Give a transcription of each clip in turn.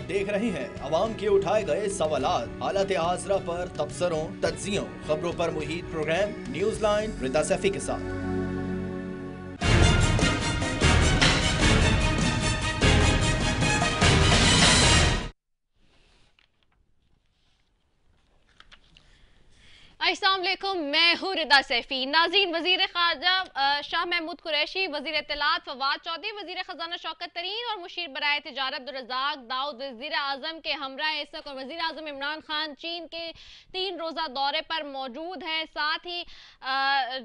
देख रहे हैं अवाम के उठाए गए सवालात, हालत हाजरा पर तबसरों, तज्जियों, खबरों पर मुहित प्रोग्राम न्यूज लाइन रिदा सैफी के साथ। अस्सलाम वालेकुम, मैं हूँ रिदा सैफी। नाज़रीन, वज़ीर ख़ारजा शाह महमूद कुरैशी, वज़ीर इत्तलात फवाद चौधरी, वज़ीर ख़जाना शौकत तरीन और मुशीर बराए तिजारत अब्दुर्रज़ाक दाऊद वज़ीर आज़म के हमरा इस वक्त और वज़ीर आज़म इमरान खान चीन के 3 रोज़ा दौरे पर मौजूद हैं। साथ ही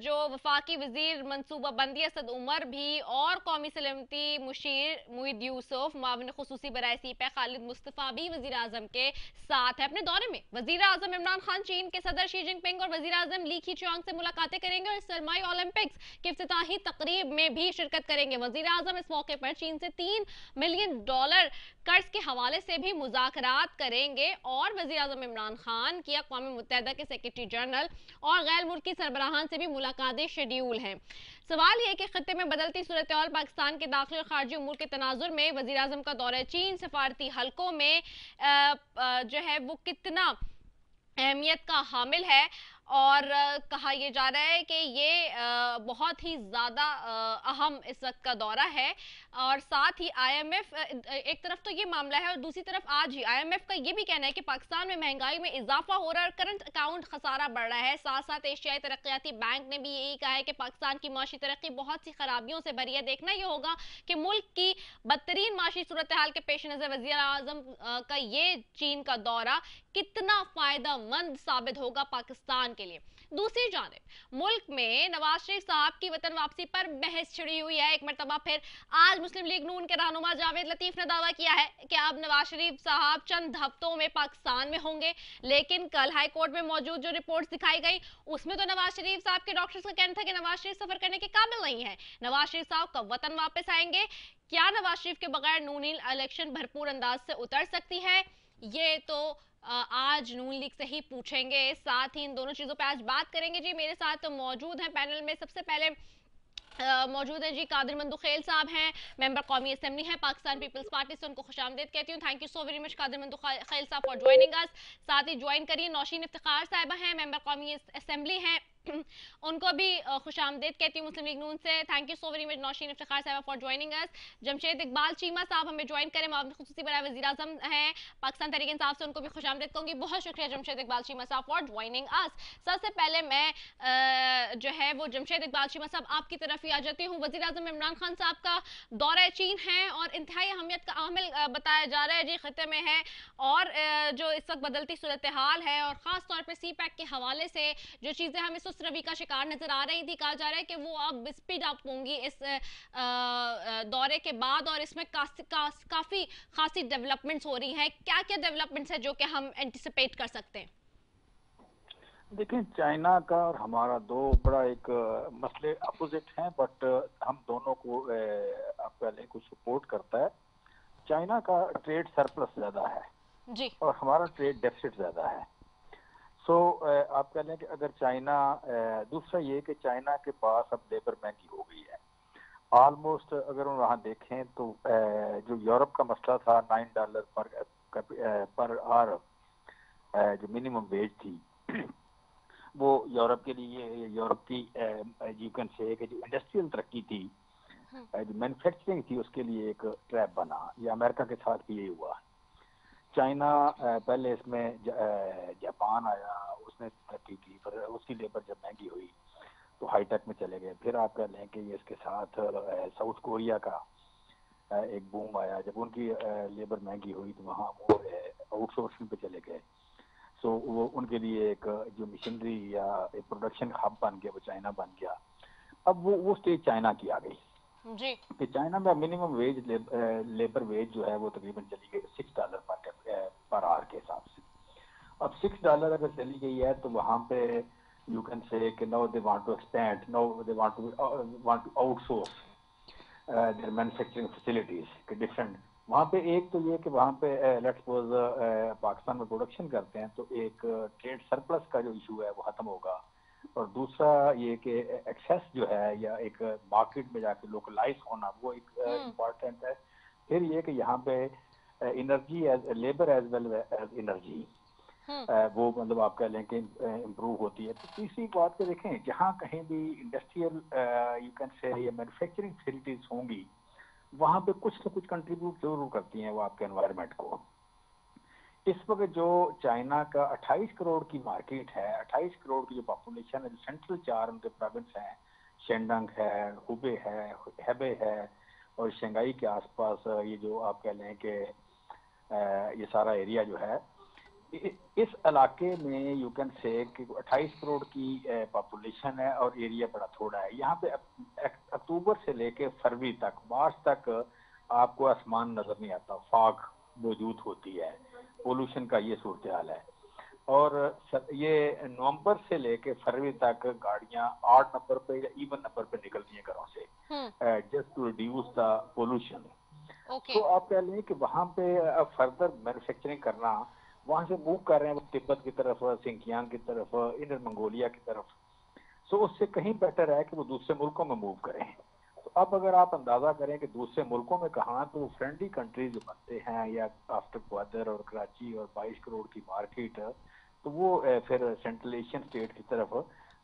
जो वफाकी वज़ीर मनसूबा बंदी असद उमर भी और कौमी सलामती मुशीर मुईद यूसुफ, मुआविन ख़ुसूसी बराए सीपे खालिद मुस्तफ़ा भी वज़ीर आज़म के साथ है। अपने दौरे में वज़ीर आज़म इमरान खान चीन के सदर शी जिनपिंग और वज़ीर आज़म ली खीचियांग से मुलाकातें करेंगे और सरमाई ओलंपिक्स की इफ्तिताही तकरीब में भी शिरकत करेंगे। वज़ीर आज़म इस मौके पर चीन से $3 मिलियन कर्ज के हवाले से भी मुज़ाकरात करेंगे और वज़ीर आज़म इमरान खान की अक़वाम मुत्तहिदा के सेक्रेटरी जनरल और गैर मुल्की सरबराहान से भी मुलाकातें शेड्यूल हैं। सवाल यह कि खत्ते में बदलती सूरत हाल पाकिस्तान के दाखिली और खारजी उमूर के तनाजुर में वज़ीर आज़म का दौरा चीन सफारती हलकों में जो है वो कितना अहमियत का हामिल है। और कहा यह जा रहा है कि ये बहुत ही ज़्यादा अहम इस वक्त का दौरा है। और साथ ही IMF एक तरफ तो ये मामला है और दूसरी तरफ आज ही IMF का ये भी कहना है कि पाकिस्तान में महंगाई में इजाफा हो रहा है और करंट अकाउंट खसारा बढ़ रहा है। साथ साथ एशियाई तरक्याती बैंक ने भी यही कहा है कि पाकिस्तान की माशी तरक्की बहुत सी खराबियों से भरी है। देखना ये होगा कि मुल्क की बदतरीन माशी सूरत हाल के पेश नज़र वज़ीर आज़म का ये चीन का दौरा कितना फायदा मंद साबित होगा पाकिस्तान के लिए। दूसरी जानिब मुल्क में नवाज शरीफ साहब की वतन वापसी पर बहस छिड़ी हुई है। एक मरतबा फिर आज मुस्लिम लीग नून के रहनुमा जावेद लतीफ ने दावा किया है कि अब नवाज शरीफ साहब चंद हफ्तों में पाकिस्तान में होंगे, लेकिन कल हाई कोर्ट में मौजूद जो रिपोर्ट्स दिखाई गई उसमें तो नवाज शरीफ साहब के डॉक्टर्स का कहना था कि नवाज शरीफ सफर करने के काबिल नहीं है। नवाज शरीफ साहब कब वतन वापस आएंगे? क्या नवाज शरीफ के बगैर नून इलेक्शन भरपूर अंदाज से उतर सकती है? ये तो आज नून लीग से ही पूछेंगे। साथ ही इन दोनों चीज़ों पे आज बात करेंगे। जी मेरे साथ मौजूद हैं पैनल में, सबसे पहले मौजूद है जी कादिर मंदुखेल साहब हैं, मेंबर कौमी असेंबली हैं पाकिस्तान पीपल्स पार्टी से, उनको खुशामदीद कहती हूँ। Thank you so very much Qadir Mandokhel साहब फॉर ज्वाइनिंग अस। साथ ही ज्वाइन करिए नौशीन इफ्तिखार साहिबा हैं, मेंबर कौमी असेंबली हैं, उनको भी खुशामदीद कहती हूँ मुस्लिम लीग नून से। Thank you so very much Naushin Iftikhar Sahiba for joining us. Jamshed Iqbal Cheema Sahab हमें ज्वाइन करें, मुआविन ख़ुसूसी बराए वज़ीर आज़म हैं पाकिस्तान तहरीक इंसाफ से, उनको भी खुशामदीद कहूँगी। बहुत शुक्रिया जमशेद इकबाल चीमा साहब फॉर ज्वाइनिंग अस। सबसे पहले मैं जो है वो जमशेद इकबाल चीमा साहब आपकी तरफ ही आ जाती हूँ। वज़ीर आज़म इमरान खान साहब का दौरा चीन है और इंतहाई अहमियत का आमिल बताया जा रहा है जी खत्ते में है, और जो इस वक्त बदलती सूरत हाल है और ख़ास तौर पर CPEC के हवाले से जो चीज़ें हमें सुस्त रवि का शिकार नजर आ रही थी, कहा जा रहा है कि वो अब स्पीड अप होंगी इस दौरे के बाद और इसमें काफ़ी खासी डेवलपमेंट्स हो रही हैं। क्या क्या डेवलपमेंट्स है जो कि हम एंटिसिपेट कर सकते हैं? देखिए, चाइना का और हमारा दो बड़ा एक मसले अपोजिट हैं, बट हम दोनों को आप पहले को सपोर्ट करता है। चाइना का ट्रेड सरप्लस ज्यादा है जी। और हमारा ट्रेड डेफिसिट ज्यादा है। सो आप कह लें कि अगर चाइना, दूसरा ये कि चाइना के पास अब लेबर महंगी हो गई है ऑलमोस्ट। अगर हम वहाँ देखें तो जो यूरोप का मसला था $9 पर आवर जो मिनिमम वेज थी, वो यूरोप के लिए, यूरोप की यू कैन से कि जो इंडस्ट्रियल तरक्की थी, जो मैन्युफैक्चरिंग थी, उसके लिए एक ट्रैप बना। ये अमेरिका के साथ भी यही हुआ। चाइना पहले इसमें जापान आया, उसने तरक्की की, पर उसकी लेबर जब महंगी हुई तो हाईटेक में चले गए। फिर आप कह लें कि ये इसके साथ साउथ कोरिया का एक बूम आया, जब उनकी लेबर महंगी हुई तो वहाँ वो आउटसोर्सिंग पे चले गए। सो वो उनके लिए एक जो मशीनरी या एक प्रोडक्शन हब बन गया, वो चाइना बन गया। अब वो स्टेज चाइना की आ गई जी। कि चाइना में मिनिमम वेज लेबर वेज जो है वो तकरीबन चली गई $6 पर आवर के हिसाब से। अब $6 अगर चली गई है तो वहाँ पे यू कैन से कि now they want to expand, now they want to outsource their manufacturing facilities के डिफरेंट। वहाँ पे एक तो ये कि वहाँ पे लेट्स सपोज पाकिस्तान में प्रोडक्शन करते हैं तो एक ट्रेड सरप्लस का जो इशू है वो खत्म होगा, और दूसरा ये कि एक्सेस जो है या एक मार्केट में जाके लोकलाइज होना वो एक इम्पॉर्टेंट है। फिर ये कि यहाँ पे energy as labour as well as energy, वो मतलब आप कह लें कि इम्प्रूव होती है। तो तीसरी बात को देखें, जहाँ कहीं भी इंडस्ट्रियल यू कैन से या मैन्युफैक्चरिंग फैसिलिटीज होंगी, वहाँ पे कुछ ना कुछ कंट्रीब्यूट जरूर करती हैं वो आपके एनवायरनमेंट को। इस वक्त जो चाइना का 28 करोड़ की मार्केट है, 28 करोड़ की जो पॉपुलेशन है, जो सेंट्रल 4 उनके प्रोविंस हैं, शेंडंग है, हुबे है, हेबे है, और शंघाई के आसपास ये जो आप कह लें कि ये सारा एरिया जो है, इस इलाके में यू कैन से कि 28 करोड़ की पॉपुलेशन है और एरिया बड़ा थोड़ा है। यहाँ पे अक्टूबर से लेके फरवरी तक, मार्च तक आपको आसमान नजर नहीं आता, फाग मौजूद होती है, पोल्यूशन का ये सूरत हाल है। और ये नवंबर से लेके फरवरी तक गाड़ियां 8 नंबर पे या इवन नंबर पे निकलती हैं घरों से, just to reduce the pollution. तो आप कह लें कि वहाँ पे फर्दर मैन्युफैक्चरिंग करना, वहां से मूव कर रहे हैं वो तिब्बत की तरफ, सिंकियांग की तरफ, इनर मंगोलिया की तरफ। सो उससे कहीं बेटर है कि वो दूसरे मुल्कों में मूव करें। तो अब अगर आप अंदाजा करें कि दूसरे मुल्कों में कहाँ, तो फ्रेंडली कंट्रीज जो बनते हैं, या आफ्टर ग्वादर और कराची और 22 करोड़ की मार्केट, तो वो फिर सेंट्रल एशियन स्टेट की तरफ,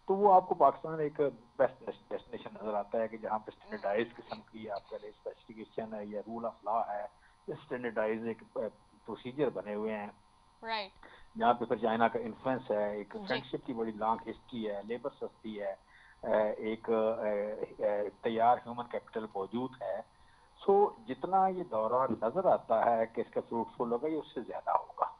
तो वो आपको पाकिस्तान एक बेस्ट डेस्टिनेशन नजर आता है कि जहाँ पे स्टैंडर्डाइज किस्म की आपका स्पेसिफिकेशन है या रूल ऑफ लॉ है, या स्टैंडर्डाइज एक प्रोसीजर बने हुए हैं, यहाँ पे फिर चाइना का इन्फ्लुएंस है, एक फ्रेंडशिप की बड़ी लॉन्ग हिस्ट्री है, लेबर सस्ती है, एक तैयार ह्यूमन कैपिटल मौजूद है। सो जितना ये दौरा नजर आता है कि इसका फ्रूटफुल होगा, ये उससे ज्यादा होगा।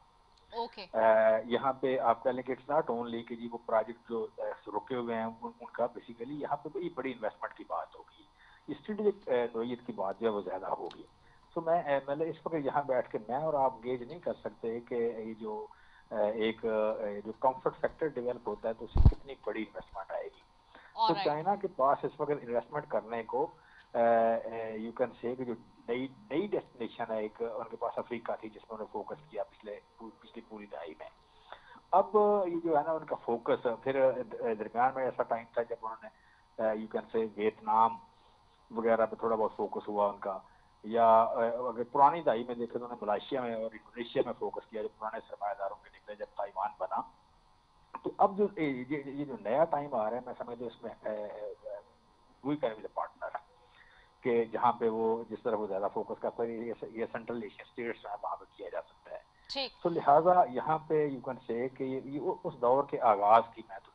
यहाँ पे आप कह लें कि इट्स नॉट ओनली कि जी वो प्रोजेक्ट जो रुके हुए हैं उनका, बेसिकली यहाँ पे बड़ी इन्वेस्टमेंट की बात होगी, स्ट्रेटेजिक नोयत की बात जो है वो ज्यादा होगी। तो मतलब इस वक्त यहाँ बैठ के मैं और आप गेज नहीं कर सकते कि ये जो एक जो कंफर्ट फैक्टर डेवलप होता है तो उससे कितनी बड़ी इन्वेस्टमेंट आएगी। तो चाइना के पास इस वक्त इन्वेस्टमेंट करने को यू कैन से कि जो नई डेस्टिनेशन है, एक उनके पास अफ्रीका थी जिसमें उन्होंने फोकस किया पिछली पूरी दहाई में। अब ये जो है ना उनका फोकस, फिर दरमियान में ऐसा टाइम था जब उन्होंने यू कैन से वियतनाम वगैरह पे थोड़ा बहुत फोकस हुआ उनका, या अगर पुरानी दहाई में देखें तो उन्होंने मलेशिया में और इंडोनेशिया में फोकस किया जो पुराने सरमायादारों के निकले जब ताइवान बना। तो अब जो ये जो नया टाइम आ रहा है, मैं समझता हूँ इसमें we can be the partner, कि जहाँ पे वो जिस तरह वो ज्यादा फोकस करता है, ये सेंट्रल एशियन स्टेट्स हैं, वहाँ पे किया जा सकता है। तो लिहाजा यहाँ पे यू कैन से कि ये उस दौर के आगाज की मैं तो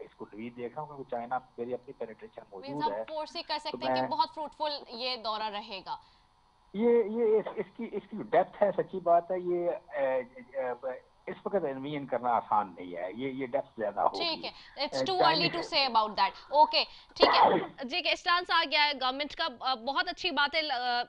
इसको नहीं देख रहा हूँ, क्योंकि चाइना मेरी अपनी पेनिट्रेशन मौजूद है। फोर्स कर सकते हैं कि बहुत फ्रूटफुल ये दौरा रहेगा। ये इसकी डेप्थ है, सच्ची बात है, ये इस वक्त इन्विजन करना आसान नहीं है, ये डेप्थ ज्यादा होगी। ठीक है, it's too early to say about that. Okay, ठीक है जी, के स्टांस आ गया है गवर्नमेंट का। बहुत अच्छी बातें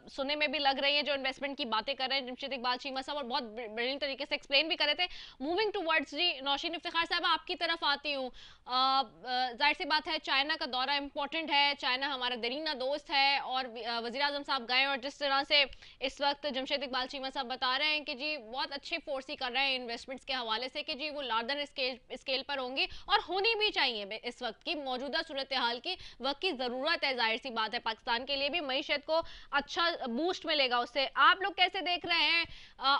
सुनने में भी लग रही हैं, जो इन्वेस्टमेंट की बातें कर रहे हैं जमशेद इकबाल चीमा साहब, और बहुत बढ़िया तरीके से एक्सप्लेन भी कर रहे थे। मूविंग टुवर्ड्स जी नौशीन इफ्तिखार साहब, आपकी तरफ आती हूँ। जाहिर सी बात है चाइना का दौरा इंपॉर्टेंट है, चाइना हमारा दरीना दोस्त है, और वज़ीर आज़म साहब गए, और जिस तरह से इस वक्त जमशेद इकबाल चीमा साहब बता रहे हैं कि जी बहुत अच्छी फोर्सी कर रहे हैं इन्वेस्टमेंट्स के हवाले से, कि जी वो लार्जर स्केल पर होंगी, और होनी भी चाहिए। इस वक्त की मौजूदा सूरत हाल की वक्त की ज़रूरत है, जाहिर सी बात है पाकिस्तान के लिए भी मईशत को अच्छा बूस्ट मिलेगा उससे। आप लोग कैसे देख रहे हैं,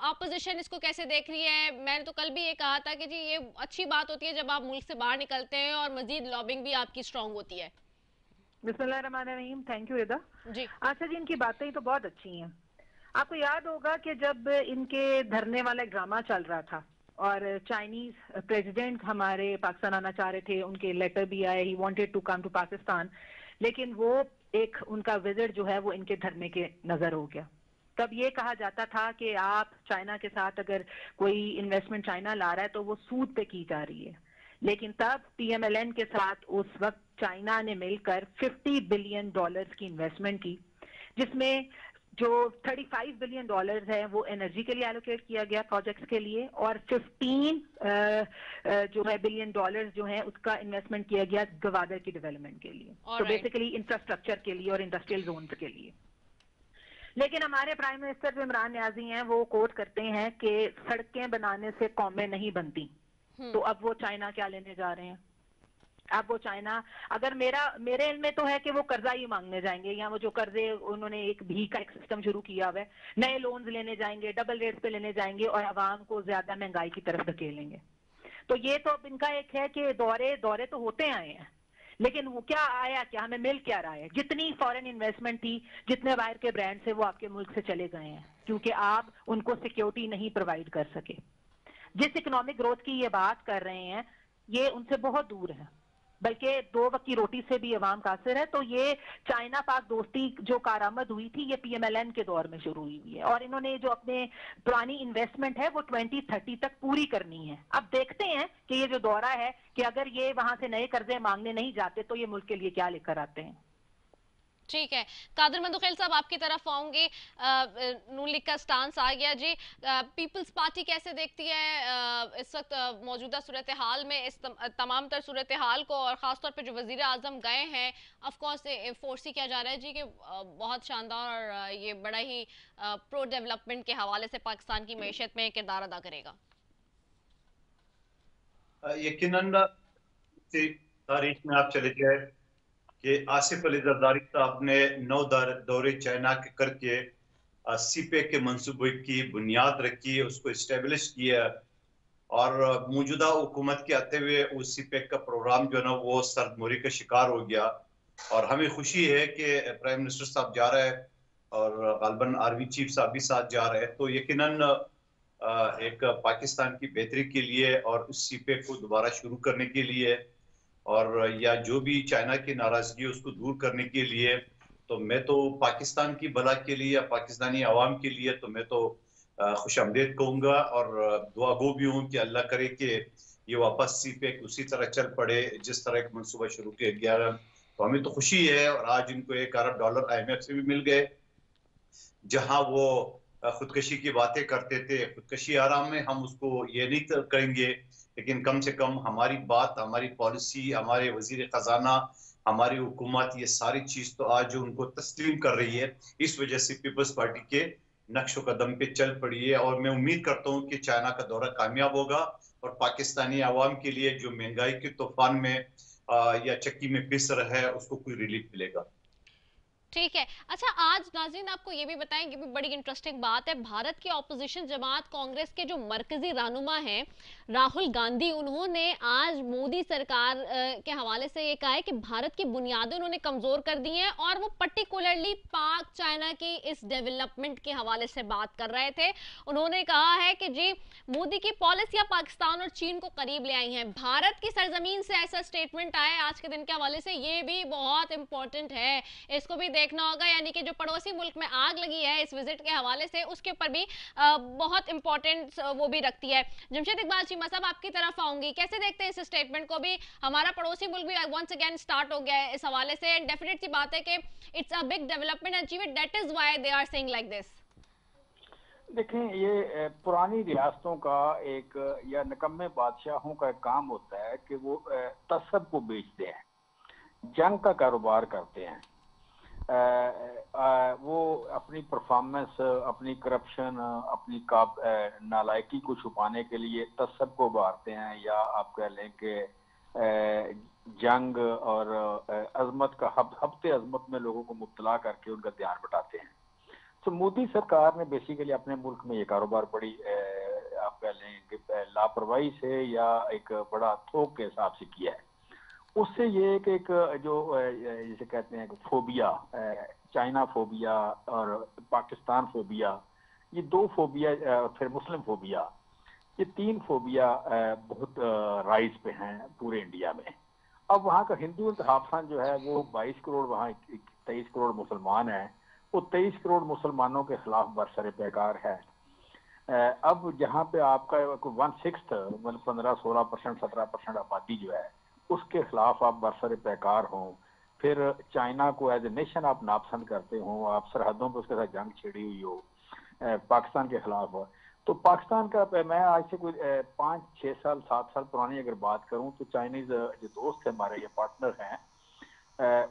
अपोजिशन इसको कैसे देख रही है? मैंने तो कल भी ये कहा था कि जी ये अच्छी बात होती है जब आप मुल्क से बाहर निकलते हैं और मजीद लॉबिंग भी आपकी स्ट्रांग होती है। बिस्मिल्लाहिर्रहमानिर्रहीम, थैंक यू रिदा जी। अच्छा जी, इनकी बातें तो बहुत अच्छी हैं। आपको याद होगा कि जब इनके धरने वाला ड्रामा चल रहा था और चाइनीज प्रेसिडेंट हमारे पाकिस्तान आना चाह रहे थे, उनके लेटर भी आए, he wanted to come to Pakistan, लेकिन वो एक उनका विजिट जो है वो इनके धरने के नजर हो गया। तब ये कहा जाता था कि आप चाइना के साथ अगर कोई इन्वेस्टमेंट चाइना ला रहा है तो वो सूद पे की जा रही है, लेकिन तब PMLN के साथ उस वक्त चाइना ने मिलकर $50 बिलियन की इन्वेस्टमेंट की, जिसमें जो $35 बिलियन है वो एनर्जी के लिए एलोकेट किया गया प्रोजेक्ट्स के लिए, और 15 जो है बिलियन डॉलर्स जो है उसका इन्वेस्टमेंट किया गया गवादर की डेवलपमेंट के लिए, तो बेसिकली इंफ्रास्ट्रक्चर के लिए और इंडस्ट्रियल जोन्स के लिए। लेकिन हमारे प्राइम मिनिस्टर जो इमरान न्याजी हैं वो कोट करते हैं कि सड़कें बनाने से कौमें नहीं बनती, तो अब वो चाइना क्या लेने जा रहे हैं? अब वो चाइना, अगर मेरे इल्म में तो है कि वो कर्जा ही मांगने जाएंगे, या वो जो कर्जे उन्होंने एक भी का एक सिस्टम शुरू किया हुआ है, नए लोन्स लेने जाएंगे, डबल रेट्स पे लेने जाएंगे और आवाम को ज्यादा महंगाई की तरफ धकेलेंगे। तो ये तो अब इनका एक है कि दौरे तो होते आए हैं, लेकिन वो क्या आया, क्या हमें मिल क्या रहा है? जितनी फॉरेन इन्वेस्टमेंट थी, जितने बाहर के ब्रांड से, वो आपके मुल्क से चले गए हैं, क्योंकि आप उनको सिक्योरिटी नहीं प्रोवाइड कर सके। जिस इकोनॉमिक ग्रोथ की ये बात कर रहे हैं, ये उनसे बहुत दूर है, बल्कि 2 वक्त की रोटी से भी अवाम कासिर है। तो ये चाइना पाक दोस्ती जो कारामद हुई थी, ये PMLN के दौर में शुरू हुई है, और इन्होंने जो अपने पुरानी इन्वेस्टमेंट है वो 2030 तक पूरी करनी है। अब देखते हैं कि ये जो दौरा है, कि अगर ये वहां से नए कर्जे मांगने नहीं जाते तो ये मुल्क के लिए क्या लेकर आते हैं। ठीक है, कादिर मंदुखेल साहब आपकी तरफ आऊंगी। नून लीग का स्टांस आ गया जी, पीपल्स पार्टी कैसे देखती है इस वक्त मौजूदा सूरत हाल में, इस तमाम तर सूरत हाल को, और ख़ासतौर पे जो वज़ीर आज़म गए हैं, ऑफ कोर्स फोर्स किया जा रहा है जी कि बहुत शानदार और ये बड़ा ही प्रो डेवलपमेंट के हवाले से पाकिस्तान की मैशत में किरदार अदा करेगा। यकीनन तारीख में आप चले जाए कि आसिफ अली जरदारी साहब ने 9 दौरे चाइना के करके सीपेक के मंसूबे की बुनियाद रखी, उसको इस्टेब्लिश किया, और मौजूदा हुकूमत के आते हुए उस सीपेक का प्रोग्राम जो है ना वो सरदमोरी का शिकार हो गया। और हमें खुशी है कि प्राइम मिनिस्टर साहब जा रहे हैं और गालबन आर्मी चीफ साहब भी साथ जा रहे हैं, तो यकीनन एक पाकिस्तान की बेहतरी के लिए और उस सीपेक को दोबारा शुरू करने के लिए, और या जो भी चाइना की नाराजगी है उसको दूर करने के लिए, तो मैं तो पाकिस्तान की भला के लिए या पाकिस्तानी आवाम के लिए तो मैं तो खुशामदीद कहूँगा, और दुआ गो भी हूँ कि अल्लाह करे कि ये वापस सीपेक उसी तरह चल पड़े जिस तरह एक मंसूबा शुरू किया गया। तो हमें तो खुशी है, और आज इनको $1 अरब IMF से भी मिल गए, जहां वो खुदकशी की बातें करते थे। खुदकशी आराम में हम उसको ये नहीं करेंगे, लेकिन कम से कम हमारी बात, हमारी पॉलिसी, हमारे वजीर खजाना, हमारी हुकूमत, ये सारी चीज तो आज उनको तस्लीम कर रही है। इस वजह से पीपल्स पार्टी के नक्शो कदम पे चल पड़ी है, और मैं उम्मीद करता हूँ कि चाइना का दौरा कामयाब होगा और पाकिस्तानी आवाम के लिए जो महंगाई के तूफान में या चक्की में पिस रहा है उसको कोई रिलीफ मिलेगा। ठीक है, अच्छा आज नाज़रीन आपको ये भी बताएंगे, भी बड़ी इंटरेस्टिंग बात है, भारत की ऑपोजिशन जमात कांग्रेस के जो मरकजी रहनुमा हैं राहुल गांधी, उन्होंने आज मोदी सरकार के हवाले से ये कहा है कि भारत की बुनियादें उन्होंने कमज़ोर कर दी हैं, और वो पर्टिकुलरली पाक चाइना की इस डेवलपमेंट के हवाले से बात कर रहे थे। उन्होंने कहा है कि जी मोदी की पॉलिसियाँ पाकिस्तान और चीन को करीब ले आई हैं। भारत की सरजमीन से ऐसा स्टेटमेंट आया आज के दिन के हवाले से, ये भी बहुत इंपॉर्टेंट है, इसको भी देखना होगा। यानी कि जो पड़ोसी मुल्क में आग लगी है इस विजिट के हवाले से, उसके ऊपर भी बहुत इंपॉर्टेंट वो भी रखती है। जमशेद इकबाल चीमा साहब आपकी तरफ आऊंगी, कैसे देखते हैं इस स्टेटमेंट को? भी हमारा पड़ोसी मुल्क भी वंस अगेन स्टार्ट हो गया है इस हवाले से, डेफिनेट सी बात है कि it's a big development achieved, that is why they are saying like this. देखें, ये पुरानी रियासतों का एक या निकम्मे बादशाहों का एक काम होता है कि वो तसब को बेचते हैं, जंग का कारोबार करते हैं। वो अपनी परफॉर्मेंस, अपनी करप्शन, अपनी नालायकी को छुपाने के लिए तसब को उभारते हैं, या आप कह लें कि जंग और अजमत का हफ्ते अजमत में लोगों को मुब्तला करके उनका ध्यान बटाते हैं। तो मोदी सरकार ने बेसिकली अपने मुल्क में ये कारोबार बड़ी आप कह लें कि लापरवाही से या एक बड़ा थोक के हिसाब से किया है। उससे ये एक जो जिसे कहते हैं फोबिया, चाइना फोबिया और पाकिस्तान फोबिया, ये 2 फोबिया, फिर मुस्लिम फोबिया, ये 3 फोबिया बहुत राइज पे हैं पूरे इंडिया में। अब वहाँ का हिंदू इंतहाफान जो है वो 22 करोड़, वहाँ 23 करोड़ मुसलमान हैं, वो 23 करोड़ मुसलमानों के खिलाफ बरसरे पैकार है। अब जहाँ पे आपका 1/6 मतलब 15-16%, 17% आबादी जो है उसके खिलाफ आप बरसरे पैकार हों, फिर चाइना को एज ए नेशन आप नापसंद करते हो, आप सरहदों पर उसके साथ जंग छिड़ी हुई हो पाकिस्तान के खिलाफ, तो पाकिस्तान का मैं आज से कोई 5-6 साल 7 साल पुरानी अगर बात करूं तो चाइनीज जो दोस्त है हमारे, ये पार्टनर हैं,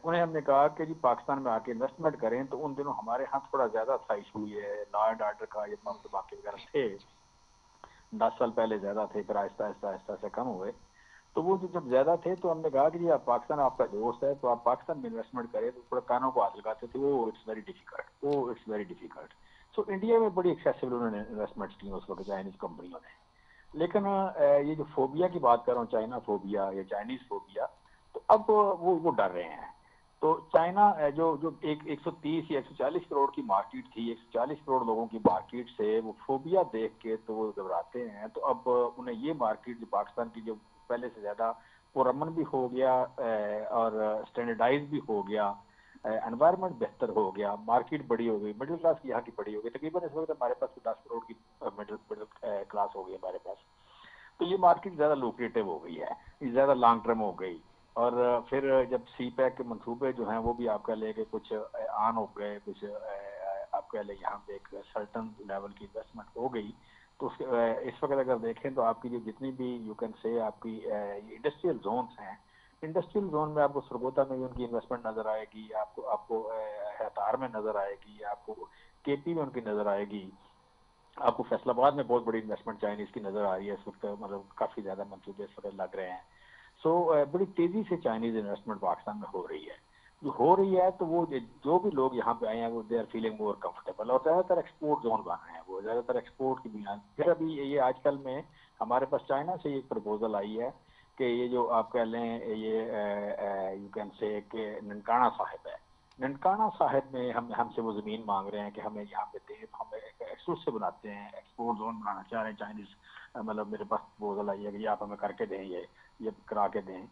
उन्हें हमने कहा कि जी पाकिस्तान में आके इन्वेस्टमेंट करें। तो उन दिनों हमारे यहाँ थोड़ा ज्यादा था इशू, ये लॉ एंड ऑर्डर का, ये बम धमाके वगैरह थे, 10 साल पहले ज्यादा थे, फिर आहिस्ता आहिस्ता आहिस्ता से कम हुए। तो वो जब ज्यादा थे तो हमने कहा कि जी आप पाकिस्तान आपका दोस्त है तो आप पाकिस्तान में इन्वेस्टमेंट करें, तो थोड़ा कानों को हाथ लगाते थे, वो it's very difficult. So India में बड़ी एक्सेसिबल उन्होंने इन्वेस्टमेंट्स की उस वक्त चाइनीज कंपनियों ने। लेकिन ये जो फोबिया की बात कर रहा हूँ, चाइना फोबिया या चाइनीज फोबिया, तो अब वो डर रहे हैं। तो चाइना जो जो 130 या 140 करोड़ की मार्केट थी, 140 करोड़ लोगों की मार्केट से वो फोबिया देख के तो वो घबराते हैं। तो अब उन्हें ये मार्केट जो पाकिस्तान की जो पहले से ज्यादा पुरअमन भी हो गया और स्टैंडर्डाइज भी हो गया, एनवायरनमेंट बेहतर हो गया, मार्केट बड़ी हो गई, मिडिल क्लास की यहाँ की बड़ी हो गई। तकरीबन इस वक्त हमारे पास 10 करोड़ की मिडिल क्लास हो गई हमारे पास। तो ये मार्केट ज्यादा लुक्रेटिव हो गई है, ये ज्यादा लॉन्ग टर्म हो गई। और फिर जब सी पैक के मंसूबे जो हैं वो भी आपका लेके कुछ ऑन हो गए, कुछ आपका ले यहाँ पे एक सर्टन लेवल की इन्वेस्टमेंट हो गई। तो इस वक्त अगर देखें तो आपकी जो जितनी भी यू कैन से आपकी इंडस्ट्रियल जोन्स हैं, इंडस्ट्रियल जोन में आपको सरगोदा में भी उनकी इन्वेस्टमेंट नजर आएगी, आपको आपको हैतार में नजर आएगी, आपको केपी में उनकी नजर आएगी, आपको फैसलाबाद में बहुत बड़ी इन्वेस्टमेंट चाइनीज की नजर आ रही है इस वक्त, मतलब काफी ज्यादा मंसूबे इस वक्त लग रहे हैं। सो बड़ी तेजी से चाइनीज इन्वेस्टमेंट पाकिस्तान में हो रही है। जो हो रही है तो वो जो भी लोग यहाँ पे आए हैं वो they are feeling more comfortable, और ज्यादातर एक्सपोर्ट जोन बन रहे हैं, वो ज्यादातर एक्सपोर्ट की बुनियाद। फिर अभी ये आजकल में हमारे पास चाइना से एक प्रपोजल आई है कि ये जो आप कह लें ये यू कैन से कि ननकाना साहिब है, ननकाना साहिब में हमसे वो जमीन मांग रहे हैं कि हमें यहाँ पे दें, हम एक्सक्लूसिव बनाते हैं, एक्सपोर्ट जोन बनाना चाह रहे हैं चाइनीज। मतलब मेरे पास प्रपोजल आई है कि आप हमें करके दें, ये करा के दें।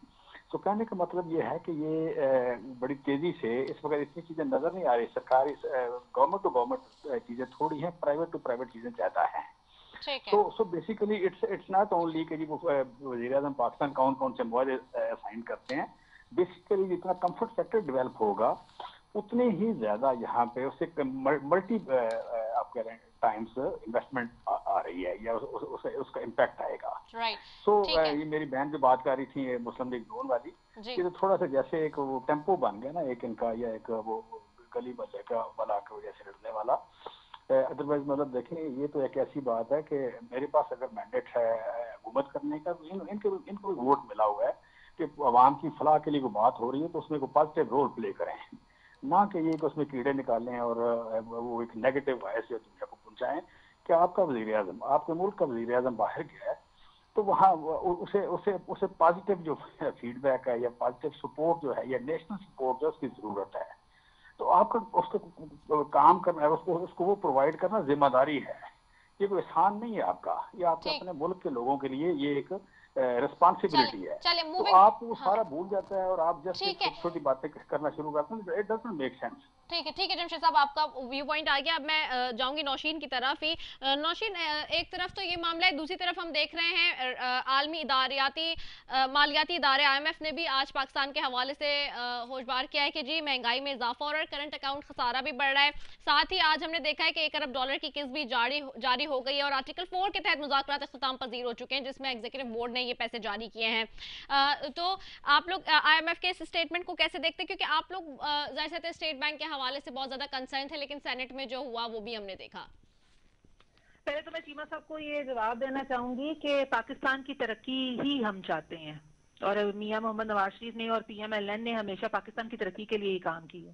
तो कहने का मतलब ये है कि ये बड़ी तेजी से इस वक्त इतनी चीजें नजर नहीं आ रही। सरकारी गवर्नमेंट टू गवर्नमेंट चीजें थोड़ी हैं, प्राइवेट टू प्राइवेट चीजें ज्यादा हैं। So basically it's not only कि जी वो वज़ीर आज़म पाकिस्तान कौन कौन से मुआहदे साइन करते हैं। बेसिकली जितना कंफर्ट फैक्टर डेवलप होगा उतने ही ज्यादा यहाँ पे उससे मल्टी आप कह रहे हैं टाइम्स इन्वेस्टमेंट आ रही है, या उसका इम्पैक्ट आएगा। सो ये मेरी बहन जो बात कर रही थी मुस्लिम लीग नून वाली, ये तो थोड़ा सा जैसे एक वो टेम्पो बन गया ना एक इनका, या एक वो गली मोहल्ले का वाला की वजह से लड़ने वाला। अदरवाइज मतलब देखें ये तो एक ऐसी बात है कि मेरे पास अगर मैंडेट है हुकूमत करने का, तो इनको वोट मिला हुआ है कि अवाम की फलाह के लिए कोई बात हो रही है तो उसमें कोई पॉजिटिव रोल प्ले करें, ना कि ये कि उसमें कीड़े निकालें और वो एक नेगेटिव वॉइस दुनिया को पहुंचाएं कि आपका वज़ीर आज़म, आपके मुल्क का वज़ीर आज़म बाहर गया है तो वहाँ उसे पॉजिटिव जो फीडबैक है या पॉजिटिव सपोर्ट जो है या नेशनल सपोर्ट जो उसकी ज़रूरत है। तो आपका उसको काम करना है, उसको वो प्रोवाइड करना जिम्मेदारी है। ये कोई एहसान नहीं है आपका, ये आपके अपने मुल्क के लोगों के लिए ये एक रिस्पॉन्सिबिलिटी है। तो आप वो सारा भूल जाता है और आप जस्ट छोटी छोटी बातें करना शुरू करते हैं, इट डजंट मेक सेंस। ठीक है जमशेद साहब, आपका व्यू पॉइंट आ गया। अब मैं जाऊंगी नौशीन की तरफ ही। नौशीन, एक तरफ तो ये मामला है, दूसरी तरफ हम देख रहे हैं आलमी इदारियाती मालियाती इदारे IMF ने भी आज पाकिस्तान के हवाले से होशबार किया है कि जी महंगाई में इजाफा हो रहा है, करंट अकाउंट खसारा भी बढ़ रहा है। साथ ही आज हमने देखा है कि $1 अरब की किस्त भी जारी हो गई है और आर्टिकल 4 के तहत मुज़ाकरात इख्तिताम पजीर हो चुके हैं, जिसमें एग्जीक्यूटिव बोर्ड ने ये पैसे जारी किए हैं। तो आप लोग IMF के इस स्टेटमेंट को कैसे देखते हैं, क्योंकि आप लोग जाहिर सी स्टेट बैंक के हवाले से बहुत ज्यादा कंसर्न थे, लेकिन सेनेट में जो हुआ वो भी हमने देखा। पहले तो मैं चीमा साहब को ये जवाब देना चाहूंगी कि पाकिस्तान की तरक्की ही हम चाहते हैं, और मियां मोहम्मद नवाज शरीफ ने और PMLN ने हमेशा पाकिस्तान की तरक्की के लिए ही काम किया।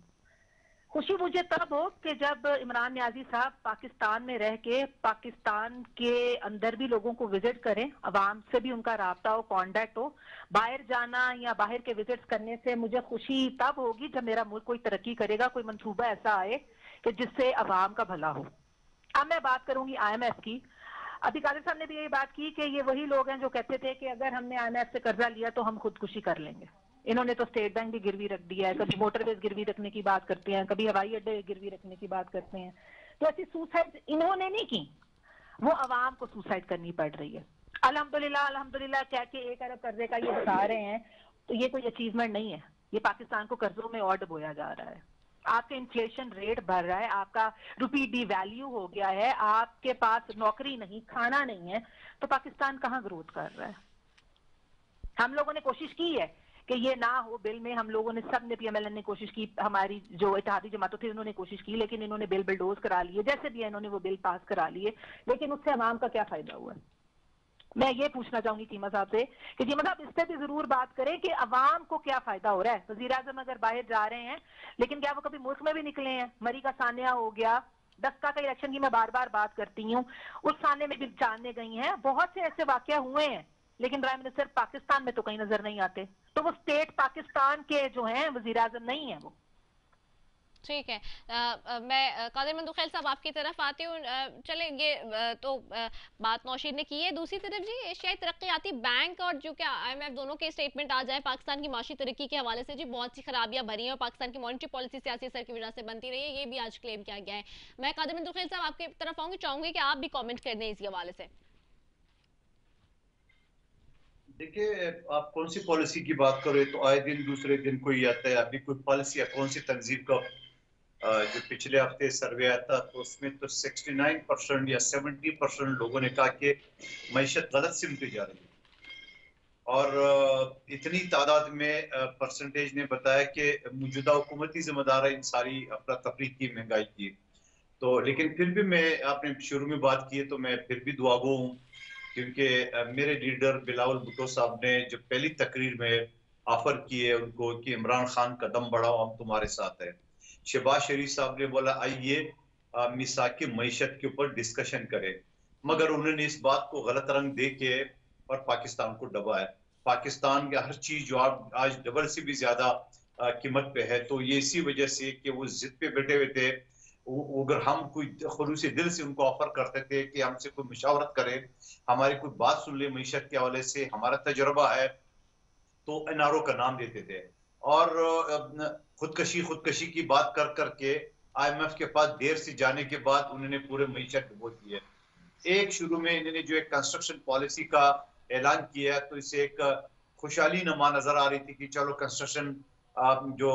खुशी मुझे तब हो कि जब इमरान नियाजी साहब पाकिस्तान में रह के पाकिस्तान के अंदर भी लोगों को विजिट करें, अवाम से भी उनका राब्ता हो, कॉन्टैक्ट हो। बाहर जाना या बाहर के विजिट्स करने से मुझे खुशी तब होगी जब मेरा मुल्क कोई तरक्की करेगा, कोई मंसूबा ऐसा आए कि जिससे अवाम का भला हो। अब मैं बात करूंगी IMF की। अभी कादिर साहब ने भी यही बात की कि ये वही लोग हैं जो कहते थे कि अगर हमने IMF से कर्जा लिया तो हम खुदकुशी कर लेंगे। इन्होंने तो स्टेट बैंक भी गिरवी रख दिया है, कभी मोटरवेज गिरवी रखने की बात करते हैं, कभी हवाई अड्डे गिरवी रखने की बात करते हैं। तो ऐसी सुसाइड इन्होंने नहीं की, वो अवाम को सुसाइड करनी पड़ रही है। अल्हम्दुलिल्लाह कह के 1 अरब कर्जे का ये बता रहे हैं, तो ये कोई अचीवमेंट नहीं है, ये पाकिस्तान को कर्जों में और डुबोया जा रहा है। आपका इन्फ्लेशन रेट बढ़ रहा है, आपका रुपी डिवैल्यू हो गया है, आपके पास नौकरी नहीं, खाना नहीं है, तो पाकिस्तान कहाँ ग्रोथ कर रहा है। हम लोगों ने कोशिश की है कि ये ना हो बिल में, हम लोगों ने सब ने PMLN ने कोशिश की, हमारी जो इत्तेहादी जमातों थी उन्होंने कोशिश की, लेकिन इन्होंने बिल बिल्डोज करा लिए, जैसे भी इन्होंने वो बिल पास करा लिए, लेकिन उससे अवाम का क्या फायदा हुआ है। मैं ये पूछना चाहूंगी चीमा साहब से कि चीमा साहब इस पे भी जरूर बात करें कि अवाम को क्या फायदा हो रहा है। वजीर आजम अगर बाहर जा रहे हैं, लेकिन क्या वो कभी मुल्क में भी निकले हैं? मरी का सानिया हो गया, डस्का का इलेक्शन की मैं बार बार बात करती हूँ, उस साने में भी जानने गई हैं। बहुत से ऐसे वाकया हुए हैं, लेकिन प्राइम मिनिस्टर पाकिस्तान में तो कहीं नजर नहीं आते। तो वो स्टेट पाकिस्तान के जो हैं वजीर आजम नहीं है वो। ठीक है। मैं कादिर मंदुखैल साहब आपकी तरफ आती हूँ। चले ये तो बात नौशीद ने की है। दूसरी तरफ जी एशियाई तरक्याती बैंक और जो क्या IMF दोनों के स्टेटमेंट आ जाए पाकिस्तान की माशी तरक्की के हवाले से जी बहुत सी खराबियां भरी हैं और पाकिस्तान की मॉनिटरी पॉलिसी सियासी असर की वजह से बनती रही है, ये भी आज क्लेम किया गया है। मैं कादिर मंदुखैल साहब आपकी तरफ आऊंगी, चाहूंगी कि आप भी कॉमेंट कर दें इसी हवाले से। देखिए, आप कौन सी पॉलिसी की बात करो तो आए दिन दूसरे दिन कोई आता है। अभी कोई पॉलिसी या कौन सी तंजीम का जो पिछले हफ्ते सर्वे आया था तो उसमें तो 69% या 70% लोगों ने कहा कि मईशत गलत सिमटी जा रही है। और इतनी तादाद में परसेंटेज ने बताया कि मौजूदा हुकूमती जिम्मेदार है इन सारी अफरा तफरी की, महंगाई की। तो लेकिन फिर भी मैं, आपने शुरू में बात की है तो मैं फिर भी दुआगो हूँ, क्योंकि मेरे लीडर बिलावल भुट्टो साहब ने जो पहली तकरीर में ऑफर की है उनको कि इमरान खान कदम बढ़ाओ, हम तुम्हारे साथ हैं। शहबाज शरीफ साहब ने बोला आइए मिसाकी मईशत के ऊपर डिस्कशन करें, मगर उन्होंने इस बात को गलत रंग दे के और पाकिस्तान को दबाया। पाकिस्तान का हर चीज जो आज डबल से भी ज्यादा कीमत पे है, तो ये इसी वजह से कि वो जिद पे बैठे हुए थे। अगर हम कोई खुलूसी दिल से उनको ऑफर करते थे कि हमसे कोई मुशावरत करे, हमारी कोई बात सुन ले मईशत के हवाले से, हमारा तजुर्बा है, तो NRO का नाम देते थे। और खुदकशी की बात कर करके IMF के पास देर से जाने के बाद उन्होंने पूरे मईशत डुबो दी है। एक शुरू में इन्होंने जो एक कंस्ट्रक्शन पॉलिसी का ऐलान किया तो इसे एक खुशहाली नमा नजर आ रही थी कि चलो कंस्ट्रक्शन जो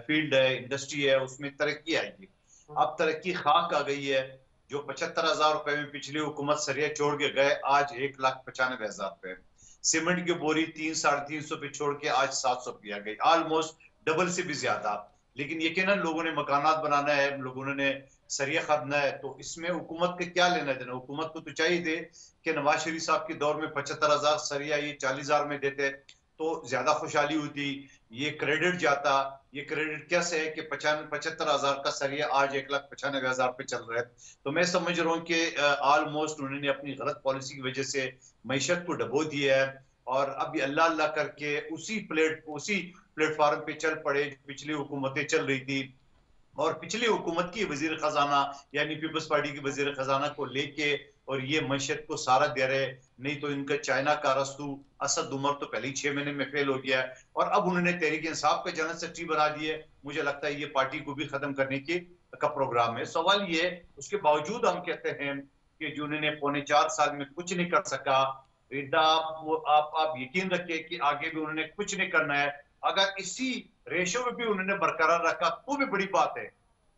फील्ड है, इंडस्ट्री है, उसमें तरक्की आएगी। अब तरक्की खाक आ गई है। जो 75,000 रुपए में पिछली हुकूमत सरिया छोड़ के गए, आज 1,95,000 रुपए। सीमेंट की बोरी 300-350 पे छोड़ के आज 700 पे आ गई, ऑलमोस्ट डबल से भी ज्यादा। लेकिन यकीनन लोगों ने मकानात बनाना है, लोगों ने सरिया खरीदना है, तो इसमें हुकूमत के क्या लेना देना। हुकूमत को तो चाहिए थे कि नवाज शरीफ साहब के दौर में 75,000 सरिया ये 40,000 में देते तो ज्यादा खुशहाली होती, ये क्रेडिट जाता। ये क्रेडिट कैसे है कि 75,000 का सरिया आज 1,95,000 पे चल रहा है। तो मैं समझ रहा हूँ कि ऑलमोस्ट उन्होंने अपनी गलत पॉलिसी की वजह से मईशत को डबो दिया है और अभी अल्लाह अल्लाह करके उसी प्लेटफॉर्म पे चल पड़े जो पिछली हुकूमतें चल रही थी। और पिछली हुकूमत की वजीर खजाना यानी पीपल्स पार्टी के वजीर खजाना को लेके और ये मईशत को सहारा दे रहे। नहीं तो इनका चाइना का रस्तू असद उमर तो पहले ही 6 महीने में फेल हो गया है और अब उन्होंने तहरीक इंसाफ का जनरल सेक्रेटरी बना दिए। मुझे लगता है ये पार्टी को भी खत्म करने की का प्रोग्राम है। सवाल ये, उसके बावजूद हम कहते हैं कि जो उन्होंने 4.25 साल में कुछ नहीं कर सका, आप यकीन रखिए कि आगे भी उन्होंने कुछ नहीं करना है। अगर इसी रेशो में भी उन्होंने बरकरार रखा तो भी बड़ी बात है,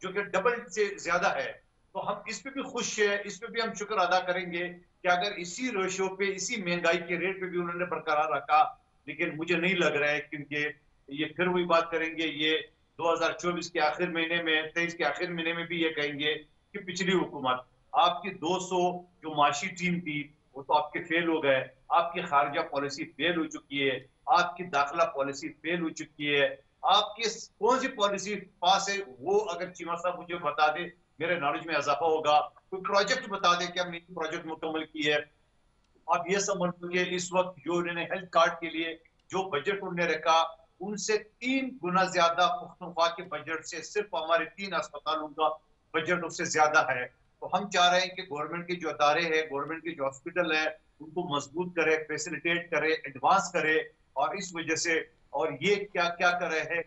जो कि डबल से ज्यादा है। तो हम इस पे भी खुश है, इस पे भी हम शुक्र अदा करेंगे कि अगर इसी रेशो पे, इसी महंगाई के रेट पे भी उन्होंने बरकरार रखा। लेकिन मुझे नहीं लग रहा है, क्योंकि ये फिर वही बात करेंगे, ये 2024 के आखिर महीने में, 23 के आखिर महीने में भी ये कहेंगे कि पिछली हुकूमत आपकी 200 जो माशी टीम थी वो तो आपके फेल हो गए, आपकी खारजा पॉलिसी फेल हो चुकी है, आपकी दाखिला पॉलिसी फेल हो चुकी है, आपकी कौन सी पॉलिसी पास है वो अगर चीमा साहब मुझे बता दे, मेरे नॉलेज में इजाफा होगा। कोई प्रोजेक्ट बता दे कि हमने प्रोजेक्ट मुकम्मल की है। आप ये समझ लीजिए इस वक्त जो उन्होंने हेल्थ कार्ड के लिए जो बजट उन्होंने रखा, उनसे 3 गुना ज्यादा पुख्तनख्वा के बजट से सिर्फ हमारे 3 अस्पतालों का बजट उससे ज्यादा है। तो हम चाह रहे हैं कि गवर्नमेंट के जो अदारे हैं, गवर्नमेंट के जो हॉस्पिटल है, उनको मजबूत करे, फैसिलिटेट करे, एडवांस करे। और इस वजह से और ये क्या क्या कर रहे हैं,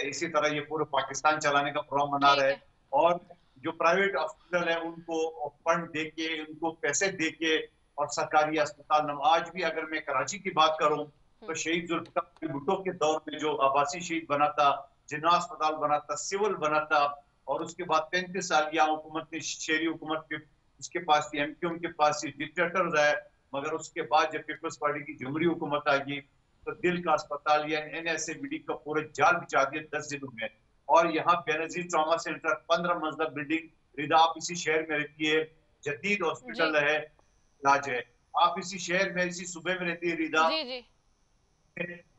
इसी तरह ये पूरे पाकिस्तान चलाने का प्रोग्राम बना रहे हैं। और जो प्राइवेट हॉस्पिटल है उनको फंड देके, उनको पैसे देके और सरकारी अस्पताल। आज भी अगर मैं कराची की बात करूं तो शहीद जुल्फिकार भुट्टो के दौर में जो आबासी शहीद बना था, जिन्ना अस्पताल बना था, सिविल बना था, और उसके बाद 35 साल यहाँ हुकूमत ने, शहरी हुकूमत के उसके पास थी, MQM के पास थी, डिक्टेटर है। मगर उसके बाद जब पीपल्स पार्टी की जमहूरी हुकूमत आ गई तो दिल का अस्पताल या NSABD का पूरे जाल बिछा दिया 10 जिलों में। और यहाँ बेनजीर ट्रॉमा सेंटर 15 मंजिला बिल्डिंग, रिदा आप इसी शहर में रहती है, जदीद हॉस्पिटल है, इलाज है। आप इसी शहर में, इसी सूबे में रहती है रिदा, जी जी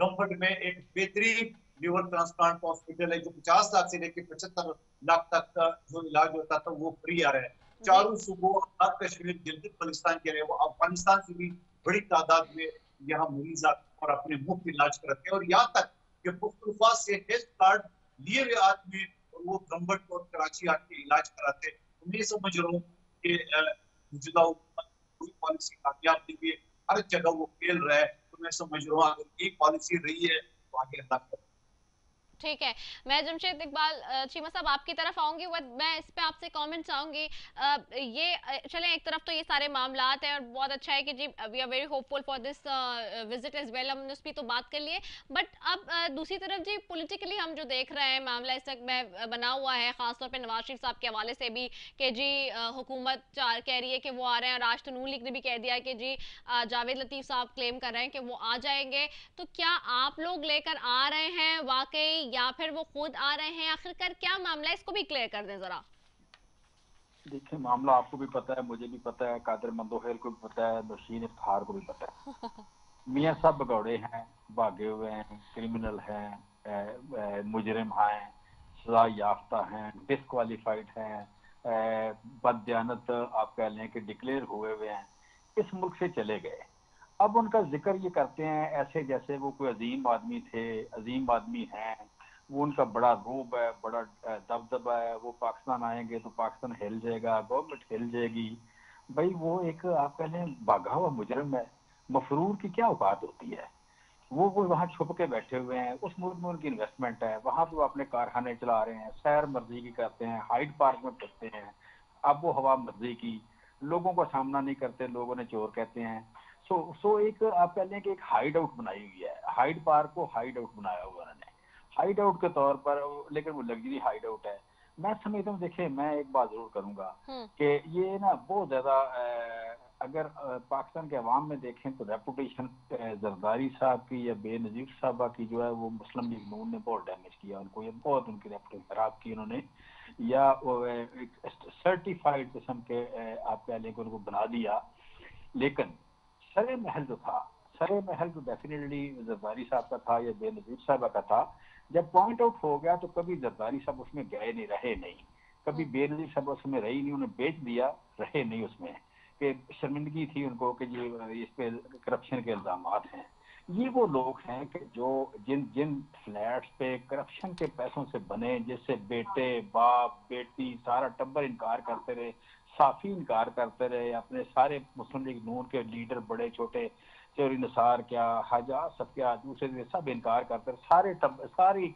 गम्फर्ट में एक बेहतरीन लिवर ट्रांसप्लांट हॉस्पिटल है जो 50 लाख से लेकर 75 लाख तक का जो इलाज होता था वो फ्री आ रहा है। जी चारों सूबों, आजाद कश्मीर, गिलगित बल्तिस्तान के रहे वो अफगानिस्तान से भी बड़ी तादाद में यहाँ मरीज आते हैं और अपने मुफ्त इलाज कराते हैं। और यहाँ तक कि पुख्तनख्वा से हेल्थ कार्ड लिए हुए आदमी और वो गम्बट और कराची आके इलाज कराते हैं। तो मैं समझ रहा हूँ कि मौजूदा हुकूमत कोई पॉलिसी कामयाब नहीं है, हर जगह वो खेल रहा है। तो मैं समझ रहा हूँ अगर एक पॉलिसी रही है तो आगे अल्लाह करे। ठीक है। मैं जमशेद इकबाल चीमा साहब आपकी तरफ आऊंगी, मैं इस पे आपसे कमेंट चाहूंगी। चलें, एक तरफ तो ये सारे मामलात हैं और बहुत अच्छा है कि जी we are very hopeful for this visit as well, हमने उस पर तो बात कर लिए। बट अब दूसरी तरफ जी पॉलिटिकली हम जो देख रहे हैं मामला इस तक में बना हुआ है, खासतौर पर नवाज शरीफ साहब के हवाले से भी कि जी हुकूमत कह रही है कि वो आ रहे हैं, और आज तो नून लीग ने भी कह दिया कि जी जावेद लतीफ साहब क्लेम कर रहे हैं कि वो आ जाएंगे। तो क्या आप लोग लेकर आ रहे हैं वाकई, या फिर वो खुद आ रहे हैं? आखिरकार क्या मामला है, इसको भी क्लियर कर दें जरा। देखिए, मामला आपको भी पता है, मुझे भी पता है, कादिर मंदोहेल को भी पता है, नौशीन इफ्तिखार को भी पता है। मियां साहब भगौड़े हैं, भागे हुए हैं, क्रिमिनल हैं, मुजरिम हैं, सजा याफ्ता हैं, डिस्क्वालीफाइड हैं, बददियानत आप कह लें कि डिक्लेयर हुए हुए हैं, इस मुल्क से चले गए। अब उनका जिक्र ये करते हैं ऐसे जैसे वो कोई अजीम आदमी थे, अजीम आदमी हैं, वो उनका बड़ा रूब है, बड़ा दबदबा है, वो पाकिस्तान आएंगे तो पाकिस्तान हिल जाएगा, गवर्नमेंट हिल जाएगी। भाई वो एक आप कह लें भागा हुआ मुजरिम है। मफरूर की क्या औकात होती है? वो वहाँ छुप के बैठे हुए हैं, उस मुल्क में उनकी इन्वेस्टमेंट है, वहां पे वो अपने कारखाने चला रहे हैं, सैर मर्जी की करते हैं, हाइड पार्क में फिरते हैं, आबो हवा मर्जी की, लोगों का सामना नहीं करते, लोगों ने चोर कहते हैं। सो एक आप कह लें कि एक हाइड आउट बनाई हुई है, हाइड पार्क को हाइड आउट बनाया हुआ उन्होंने, हाइड आउट के तौर पर, लेकिन वो लग्जरी हाइड आउट है। मैं समझता हूँ, देखिए मैं एक बात जरूर करूंगा कि ये ना बहुत ज्यादा अगर पाकिस्तान के अवाम में देखें तो रेपुटेशन जरदारी साहब की या बेनजीर साहबा की जो है वो मुस्लिम लीग नून ने बहुत डैमेज किया उनको, ये बहुत उनकी रेपुटेशन खराब की उन्होंने, या एक सर्टिफाइड किस्म के आप कह लें कि उनको बना दिया। लेकिन सरे महल जो था, सरे महल जो डेफिनेटली जरदारी साहब का था या बेनजीर साहबा का था, जब पॉइंट आउट हो गया तो कभी जरदारी साहब उसमें गए नहीं, रहे नहीं, कभी बेनजीर साहब उसमें रही नहीं, उन्हें बेच दिया, रहे नहीं उसमें, कि शर्मिंदगी थी उनको कि ये इस पे करप्शन के इल्जाम हैं। ये वो लोग हैं कि जो जिन जिन फ्लैट्स पे करप्शन के पैसों से बने, जिससे बेटे बाप बेटी सारा टब्बर इनकार करते रहे, साफी इनकार करते रहे, अपने सारे मुस्लिम लीग नून के लीडर बड़े छोटे, चौरी निसार क्या, हाजा सब क्या, दूसरे सब इनकार करते रहे, सारी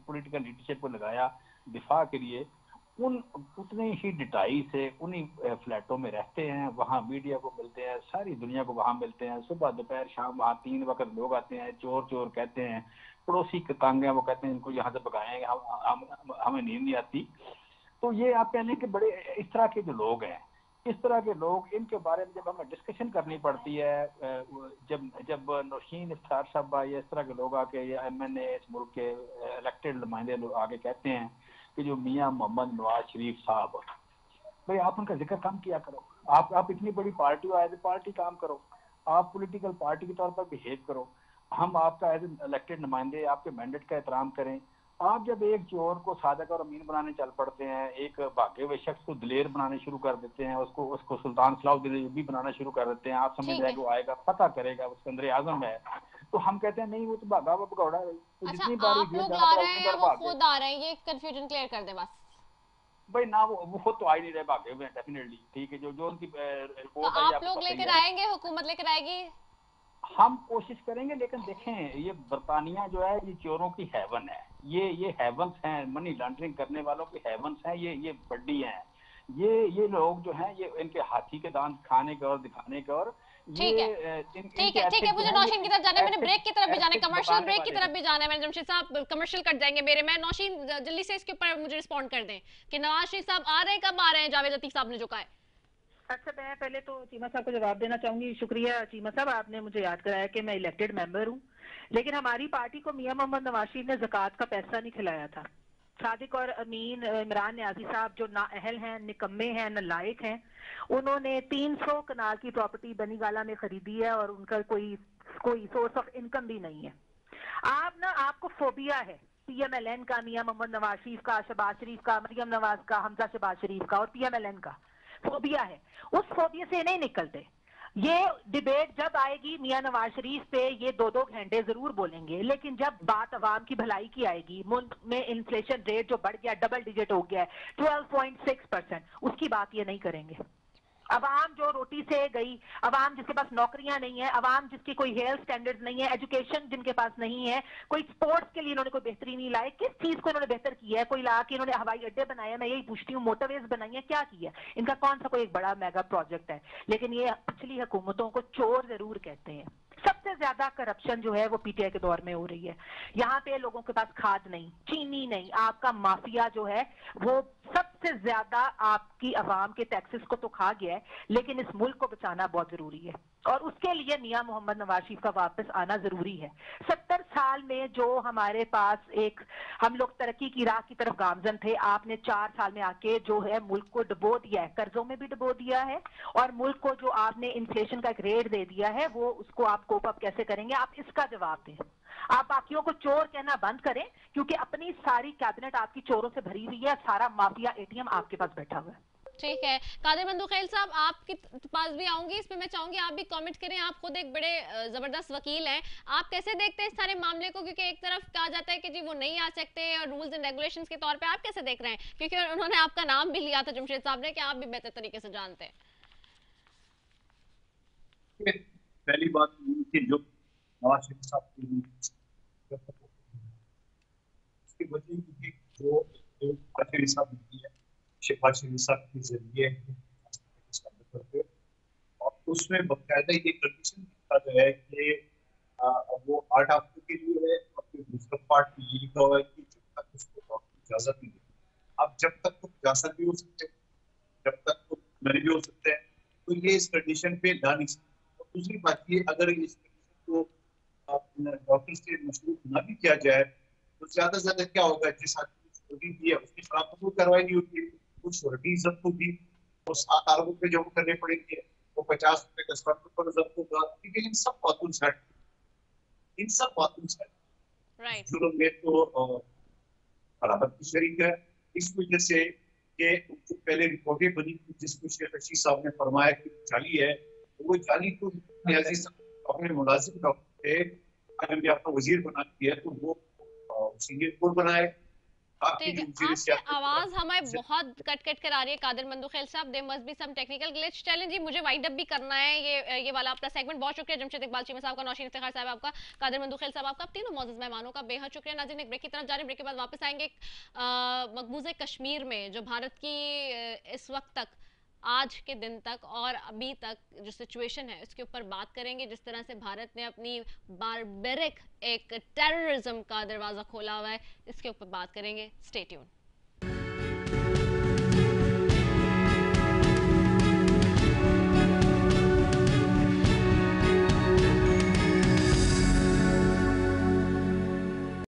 पॉलिटिकल लीडरशिप को लगाया दिफा के लिए। उन उतनी ही डिटाई से उन्हीं फ्लैटों में रहते हैं, वहाँ मीडिया को मिलते हैं, सारी दुनिया को वहाँ मिलते हैं, सुबह दोपहर शाम वहाँ 3 वक्त लोग आते हैं, चोर चोर कहते हैं, पड़ोसी तंग हैं, वो कहते हैं इनको यहाँ से भगाएंगे, हमें नींद नहीं आती। तो ये आप कह लें कि बड़े इस तरह के जो लोग हैं, इस तरह के लोग, इनके बारे में जब हमें डिस्कशन करनी पड़ती है, जब नौशीन इफ्तिखार साहब या इस तरह के लोग आके, या MNA इस मुल्क के इलेक्टेड नुमाइंदे लोग आगे कहते हैं कि जो मियां मोहम्मद नवाज शरीफ साहब, भाई आप उनका जिक्र कम किया करो। आप इतनी बड़ी पार्टी हो, एज ए पार्टी काम करो, आप पॉलिटिकल पार्टी के तौर पर बिहेव करो, हम आपका एज ए इलेक्टेड नुमाइंदे आपके मैंडेट का एहतराम करें। आप जब एक चोर को सादक और अमीन बनाने चल पड़ते हैं, एक भागे हुए शख्स को दिलेर बनाने शुरू कर देते हैं, उसको सुल्तान सलाहुद्दीन भी बनाना शुरू कर देते हैं, आप समझ रहे हैं वो आएगा पता करेगा, उसके अंदर आजम है, तो हम कहते हैं नहीं वो तो भागा हुआ भगौड़ा है। तो अच्छा, जितनी बार आप लोग ला रहे हैं या वो खुद आ रहे हैं, ये कंफ्यूजन क्लियर कर दे बस। भाई ना वो खुद तो आ ही नहीं रहे, भागे हुए हैं डेफिनेटली, ठीक है, जो उनकी रिपोर्ट तो आप लोग लेकर आएंगे, हुकूमत लेकर आएगी? हम कोशिश करेंगे, लेकिन देखें ये बरतानिया जो है ये चोरों की हेवन है, ये हेवंस हैं, मनी लॉन्ड्रिंग करने वालों की हेवंस हैं, ये बड्डी हैं, ये लोग जो हैं, ये इनके हाथी के दांत खाने के और दिखाने के, और ठीक है मुझे नौशीन की तरफ जाना है, मैंने ब्रेक की तरफ भी जाना है, कमर्शियल ब्रेक की तरफ भी जाना है। मैंने जमशेद साहब कमर्शियल कट जाएंगे मेरे, मैं नौशीन जल्दी से इसके ऊपर मुझे रिस्पॉन्ड कर दें कि नवाज शरीफ साहब आ रहे हैं, कब आ रहे हैं, जावेद लतीफ साहब ने जो कहा है। अच्छा, मैं पहले तो चीमा साहब को जवाब देना चाहूंगी। शुक्रिया चीमा साहब, आपने मुझे याद कराया कि मैं इलेक्टेड मेंबर हूं, लेकिन हमारी पार्टी को मियां मोहम्मद नवाज शरीफ ने ज़कात का पैसा नहीं खिलाया था। सादिक और अमीन इमरान न्याजी साहब जो नाअहल हैं, निकम्मे हैं, नालायक हैं, उन्होंने 300 कनाल की प्रॉपर्टी बनीगाला में खरीदी है और उनका कोई सोर्स ऑफ इनकम भी नहीं है। आपको फोबिया है पीएमएलएन का, मियां मोहम्मद नवाज शरीफ का, शहबाज शरीफ का, मरियम नवाज का, हमजा शहबाज शरीफ का और पीएमएलएन का फोबिया है। उस फोबिया से नहीं निकलते। ये डिबेट जब आएगी मियां नवाज शरीफ पे ये 2-2 घंटे जरूर बोलेंगे, लेकिन जब बात अवाम की भलाई की आएगी, मुल्क में इन्फ्लेशन रेट जो बढ़ गया, डबल डिजिट हो गया है 12.6%, उसकी बात ये नहीं करेंगे। अवाम जो रोटी से गई, अवाम जिसके पास नौकरियां नहीं है, अवाम जिसकी कोई हेल्थ स्टैंडर्ड नहीं है, एजुकेशन जिनके पास नहीं है, कोई स्पोर्ट्स के लिए इन्होंने कोई बेहतरी नहीं लाई, किस चीज को इन्होंने बेहतर किया है? कोई ला के इन्होंने हवाई अड्डे बनाए, मैं यही पूछती हूँ, मोटरवेज बनाई है, क्या किया? इनका कौन सा कोई एक बड़ा मेगा प्रोजेक्ट है? लेकिन ये पिछली हुकूमतों को चोर जरूर कहते हैं। सबसे ज्यादा करप्शन जो है वो पीटीआई के दौर में हो रही है। यहाँ पे लोगों के पास खाद नहीं, चीनी नहीं, आपका माफिया जो है वो सबसे ज्यादा आपकी आवाम के टैक्सेस को तो खा गया है, लेकिन इस मुल्क को बचाना बहुत जरूरी है और उसके लिए मियां मोहम्मद नवाज शरीफ का वापस आना जरूरी है। 70 साल में जो हमारे पास एक हम लोग तरक्की की राह की तरफ गामजन थे, आपने 4 साल में आके जो है मुल्क को डुबो दिया है, कर्जों में भी डुबो दिया है और मुल्क को जो आपने इन्फ्लेशन का एक रेट दे दिया है वो उसको आप कोप अप कैसे करेंगे? आप इसका जवाब दें। आप बाकियों को चोर कहना बंद करें, क्योंकि अपनी सारी कैबिनेट आपकी चोरों से भरी हुई है, सारा माफिया एटीएम आपके पास बैठा हुआ है। ठीक है, कादिर मंदुखेल साहब आपके पास भी आऊंगी, इस पे मैं चाहूंगी आप भी कमेंट करें। आप खुद एक बड़े जबरदस्त वकील हैं, आप कैसे देखते हैं इस सारे मामले को? क्योंकि एक तरफ कहा जाता है कि जी वो नहीं आ सकते और रूल्स एंड रेगुलेशंस के तौर पे आप कैसे देख रहे हैं? क्योंकि उन्होंने आपका नाम भी लिया था जमशेद साहब ने, कि आप भी बेहतर तरीके से जानते हैं। पहली बात कि जो नवाज शरीफ साहब की उसकी वजह क्योंकि जो शरीफ साहब ने है शहबाज शरीफ साहब के जरिए और उसमें बाकायदा ये कंडीशन लिखा गया है कि वो 8 हफ्ते के लिए है और फिर दूसरा पार्ट में ये लिखा हुआ है कि जब तक उसको डॉक्टर इजाजत नहीं देती, अब जब तक तो इजाजत भी हो सकते हैं, जब तक तो मरे भी हो सकते हैं, तो ये इस कंडीशन पे ला नहीं सकते। और दूसरी बात ये, अगर इस कंडीशन को डॉक्टर से मशरूत ना भी किया जाए तो ज्यादा से ज्यादा क्या होगा, जिस आदमी ने श्योरिटी दी है उसकी शराब तो कार्रवाई नहीं होती, वो श्योरिटी जब्त होगी, वो 7 अरब रुपए जमा करने पड़ेंगे, वो 50 रुपए का स्टॉक पर जब्त होगा, क्योंकि इन सब बातों से जुर्म में तो बराबर की शरीक है। इस वजह से कि जो पहले रिपोर्टें बनी थी जिसमें शेख रशीद साहब ने फरमाया कि जाली है, वो जाली तो अपने मुलाजिम डॉक्टर थे, अगर भी आपका वजीर बना दिया तो वो सीनियर कोर्ट बनाए। ठीक है, आपकी आवाज हमें बहुत कट कट कर आ रही है कादिर मंदुखेल साहब, there must be some technical glitch. चलें जी, मुझे वाइंड अप भी करना है ये वाला अपना सेगमेंट। बहुत शुक्रिया जमशेद इकबाल चीमा साहब का, नौशीन इफ्तिखार साहब आपका, कादिर मंदुखेल साहब आपका, तीनों मौजूद मेहमानों का बेहद शुक्रिया। नाज़रीन एक ब्रेक की तरफ जा रहे हैं, ब्रेक के बाद वापस आएंगे। मकबूज़े कश्मीर में जो भारत की इस वक्त तक, आज के दिन तक और अभी तक जो सिचुएशन है उसके ऊपर बात करेंगे, जिस तरह से भारत ने अपनी बारबेरिक एक टेररिज्म का दरवाज़ा खोला हुआ है, इसके ऊपर बात करेंगे। Stay tune.